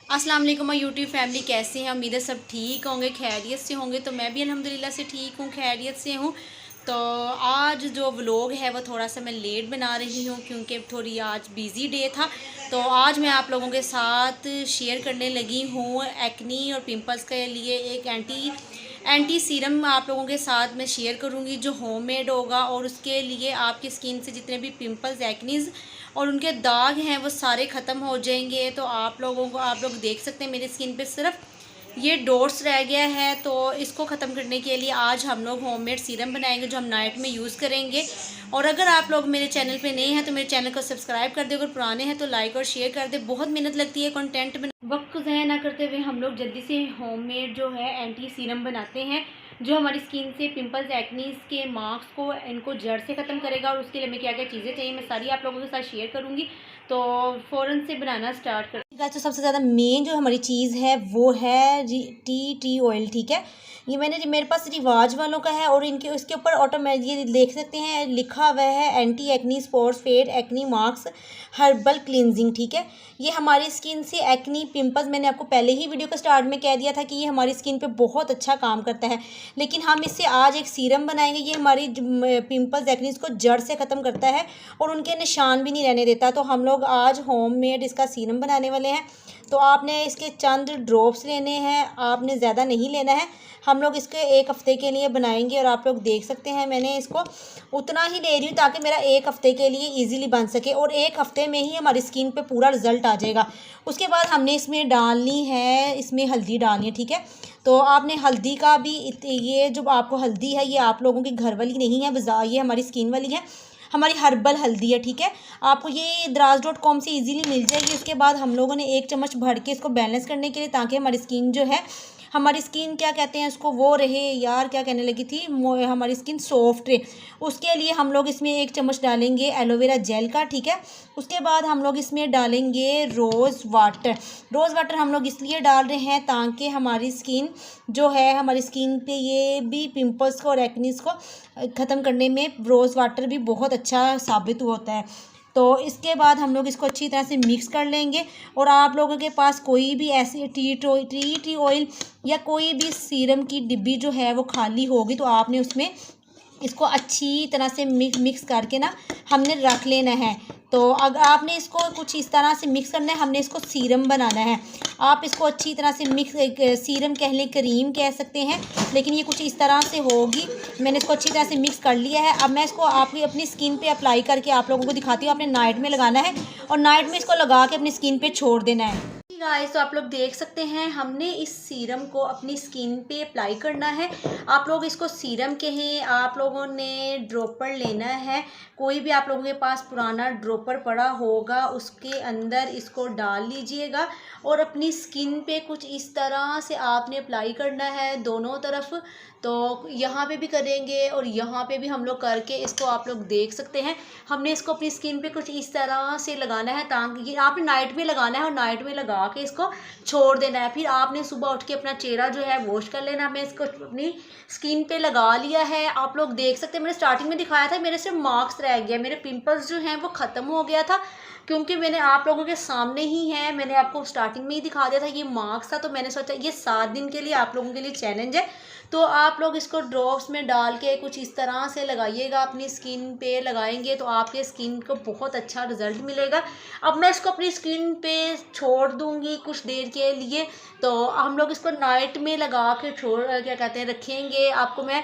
अस्सलाम वालेकुम my YouTube family, कैसे हैं? उम्मीद है सब ठीक होंगे, खैरियत से होंगे। तो मैं भी अल्हम्दुलिल्लाह से ठीक हूँ, खैरियत से हूँ। तो आज जो व्लॉग है वो थोड़ा सा मैं लेट बना रही हूँ क्योंकि थोड़ी आज बिज़ी डे था। तो आज मैं आप लोगों के साथ शेयर करने लगी हूँ एक्नी और पिंपल्स के लिए एक एंटी सीरम आप लोगों के साथ मैं शेयर करूँगी जो होममेड होगा, और उसके लिए आपकी स्किन से जितने भी पिंपल्स, एक्नीज़ और उनके दाग हैं वो सारे ख़त्म हो जाएंगे। तो आप लोग देख सकते हैं मेरी स्किन पे सिर्फ ये डॉट्स रह गया है। तो इसको ख़त्म करने के लिए आज हम लोग होममेड सीरम बनाएंगे जो हम नाइट में यूज़ करेंगे। और अगर आप लोग मेरे चैनल पे नए हैं तो मेरे चैनल को सब्सक्राइब कर दे, अगर पुराने हैं तो लाइक और शेयर कर दे। बहुत मेहनत लगती है कंटेंट में। वक्त को ज़ाया ना करते हुए हम लोग जल्दी से होममेड जो है एंटी सीरम बनाते हैं जो हमारी स्किन से पिंपल्स, एक्नीज के मार्क्स को इनको जड़ से ख़त्म करेगा। और उसके लिए हमें क्या क्या चीज़ें चाहिए मैं सारी आप लोगों के साथ शेयर करूँगी। तो फ़ौरन से बनाना स्टार्ट कर। तो सबसे ज़्यादा मेन जो हमारी चीज़ है वो है टी ऑयल। ठीक है, ये मेरे पास रिवाज वालों का है और इनके इसके ऊपर ऑटोमेटिक ये देख सकते हैं लिखा हुआ है anti acne spots fade acne marks herbal cleansing. ठीक है, ये हमारी स्किन से एक्नी, पिंपल्स, मैंने आपको पहले ही वीडियो के स्टार्ट में कह दिया था कि ये हमारी स्किन पे बहुत अच्छा काम करता है। लेकिन हम इससे आज एक सीरम बनाएंगे, ये हमारी पिंपल्स, एक्नीज को जड़ से ख़त्म करता है और उनके निशान भी नहीं रहने देता। तो हम लोग आज होममेड इसका सीरम बनाने वाले हैं। तो आपने इसके चंद ड्रॉप्स लेने हैं, आपने ज़्यादा नहीं लेना है। हम लोग इसके एक हफ़्ते के लिए बनाएंगे और आप लोग देख सकते हैं मैंने इसको उतना ही ले रही हूँ ताकि मेरा एक हफ़्ते के लिए इजीली बन सके और एक हफ़्ते में ही हमारी स्किन पे पूरा रिजल्ट आ जाएगा। उसके बाद हमने इसमें डालनी है, इसमें हल्दी डालनी है। ठीक है, तो आपने हल्दी का भी ये जो आपको हल्दी है ये आप लोगों की घर वाली नहीं है, बाजार ये हमारी स्किन वाली है, हमारी हर्बल हल्दी है। ठीक है, आपको ये दराज.com से इजीली मिल जाएगी। उसके बाद हम लोगों ने 1 चम्मच भर के इसको बैलेंस करने के लिए, ताकि हमारी स्किन जो है, हमारी स्किन क्या कहते हैं इसको, वो रहे यार, क्या कहने लगी थी, हमारी स्किन सॉफ्ट रहे। उसके लिए हम लोग इसमें 1 चम्मच डालेंगे एलोवेरा जेल का। ठीक है, उसके बाद हम लोग इसमें डालेंगे रोज़ वाटर हम लोग इसलिए डाल रहे हैं ताकि हमारी स्किन जो है, हमारी स्किन पे ये भी पिंपल्स को और एक्नीज को ख़त्म करने में रोज़ वाटर भी बहुत अच्छा साबित होता है। तो इसके बाद हम लोग इसको अच्छी तरह से मिक्स कर लेंगे। और आप लोगों के पास कोई भी ऐसी टी ऑयल या कोई भी सीरम की डिब्बी जो है वो खाली होगी तो आपने उसमें इसको अच्छी तरह से मिक्स करके ना हमने रख लेना है। तो अगर आपने इसको कुछ इस तरह से मिक्स करना है, हमने इसको सीरम बनाना है। आप इसको अच्छी तरह से मिक्स, सीरम कह लें, क्रीम कह सकते हैं, लेकिन ये कुछ इस तरह से होगी। मैंने इसको अच्छी तरह से मिक्स कर लिया है। अब मैं इसको आपकी अपनी स्किन पे अप्लाई करके आप लोगों को दिखाती हूँ। आपने नाइट में लगाना है और नाइट में इसको लगा के अपनी स्किन पे छोड़ देना है। गाइस, तो आप लोग देख सकते हैं हमने इस सीरम को अपनी स्किन पे अप्लाई करना है। आप लोग इसको सीरम कहें, आप लोगों ने ड्रॉपर लेना है। कोई भी आप लोगों के पास पुराना ड्रॉपर पड़ा होगा उसके अंदर इसको डाल लीजिएगा और अपनी स्किन पे कुछ इस तरह से आपने अप्लाई करना है दोनों तरफ। तो यहाँ पे भी करेंगे और यहाँ पे भी हम लोग करके इसको आप लोग देख सकते हैं। हमने इसको अपनी स्किन पे कुछ इस तरह से लगाना है ताकि आपने नाइट में लगाना है और नाइट में लगा के इसको छोड़ देना है। फिर आपने सुबह उठ के अपना चेहरा जो है वॉश कर लेना। हमने इसको अपनी स्किन पे लगा लिया है, आप लोग देख सकते हैं। मैंने स्टार्टिंग में दिखाया था मेरे सिर्फ मार्क्स रह गया, मेरे पिंपल्स जो हैं वो ख़त्म हो गया था क्योंकि मैंने आप लोगों के सामने ही है, मैंने आपको स्टार्टिंग में ही दिखा दिया था ये मार्क्स था। तो मैंने सोचा ये 7 दिन के लिए आप लोगों के लिए चैलेंज है। तो आप लोग इसको ड्रॉप्स में डाल के कुछ इस तरह से लगाइएगा, अपनी स्किन पे लगाएंगे तो आपके स्किन को बहुत अच्छा रिजल्ट मिलेगा। अब मैं इसको अपनी स्किन पे छोड़ दूंगी कुछ देर के लिए। तो हम लोग इसको नाइट में लगा के क्या कहते हैं रखेंगे। आपको मैं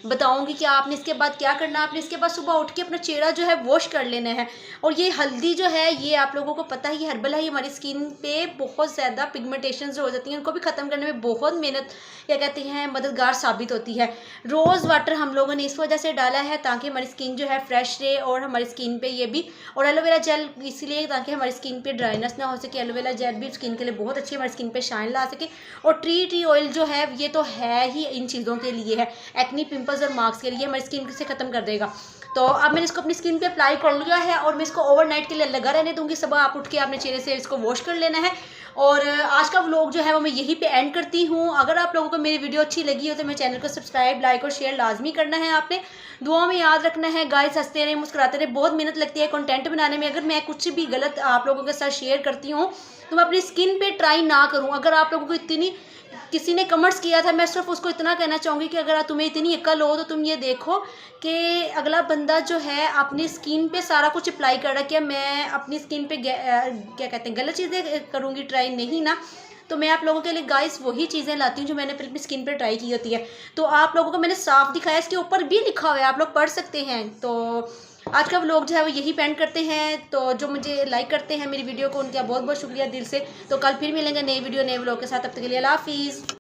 बताऊंगी कि आपने इसके बाद क्या करना है। आपने इसके बाद सुबह उठ के अपना चेहरा जो है वॉश कर लेना है। और ये हल्दी जो है ये आप लोगों को पता ही हर्बल है, ये हमारी स्किन पे बहुत ज़्यादा पिगमेंटेशन जो हो जाती हैं उनको भी ख़त्म करने में बहुत मेहनत क्या कहते हैं मददगार साबित होती है। रोज़ वाटर हम लोगों ने इस वजह से डाला है ताकि हमारी स्किन जो है फ्रेश रहे और हमारी स्किन पे ये भी, और एलोवेरा जेल इसलिए ताकि हमारी स्किन पे ड्राइनेस ना हो सके। एलोवेरा जेल भी स्किन के लिए बहुत अच्छी है, हमारी स्किन पे शाइन ला सके। और टी ऑयल जो है ये तो है ही इन चीज़ों के लिए है, एक्नी, पिंपल्स और मार्क्स के लिए हमारी स्किन से ख़त्म कर देगा। तो अब मैंने इसको अपनी स्किन पे अप्लाई कर लिया है और मैं इसको ओवरनाइट के लिए लगा रहने दूँगी। सुबह आप उठ के आपने चेहरे से इसको वॉश कर लेना है। और आज का व्लॉग जो है वो मैं यहीं पे एंड करती हूँ। अगर आप लोगों को मेरी वीडियो अच्छी लगी हो तो मेरे चैनल को सब्सक्राइब, लाइक और शेयर लाजमी करना है आपने। दुआ में याद रखना है। गाइस हंसते रहे, मुस्कुराते रहे। बहुत मेहनत लगती है कंटेंट बनाने में। अगर मैं कुछ भी गलत आप लोगों के साथ शेयर करती हूँ तो मैं अपनी स्किन पे ट्राई ना करूँ। अगर आप लोगों को इतनी किसी ने कमेंट्स किया था, मैं सिर्फ उसको इतना कहना चाहूँगी कि अगर तुम्हें इतनी अक्ल हो तो तुम ये देखो कि अगला बंदा जो है अपनी स्किन पे सारा कुछ अप्लाई कर रहा है। क्या मैं अपनी स्किन पे क्या कहते हैं गलत चीज़ें करूँगी ट्राई? नहीं ना। तो मैं आप लोगों के लिए गाइस वही चीज़ें लाती हूँ जो मैंने अपनी स्किन पे ट्राई की होती है। तो आप लोगों को मैंने साफ दिखाया, इसके ऊपर भी लिखा हुआ है, आप लोग पढ़ सकते हैं। तो आज का व्लॉग जो है वो यही पेंड करते हैं। तो जो मुझे लाइक करते हैं मेरी वीडियो को, उनका बहुत बहुत शुक्रिया दिल से। तो कल फिर मिलेंगे नई वीडियो नए व्लॉग के साथ। तब तक के लिए अल्लाह हाफिज़।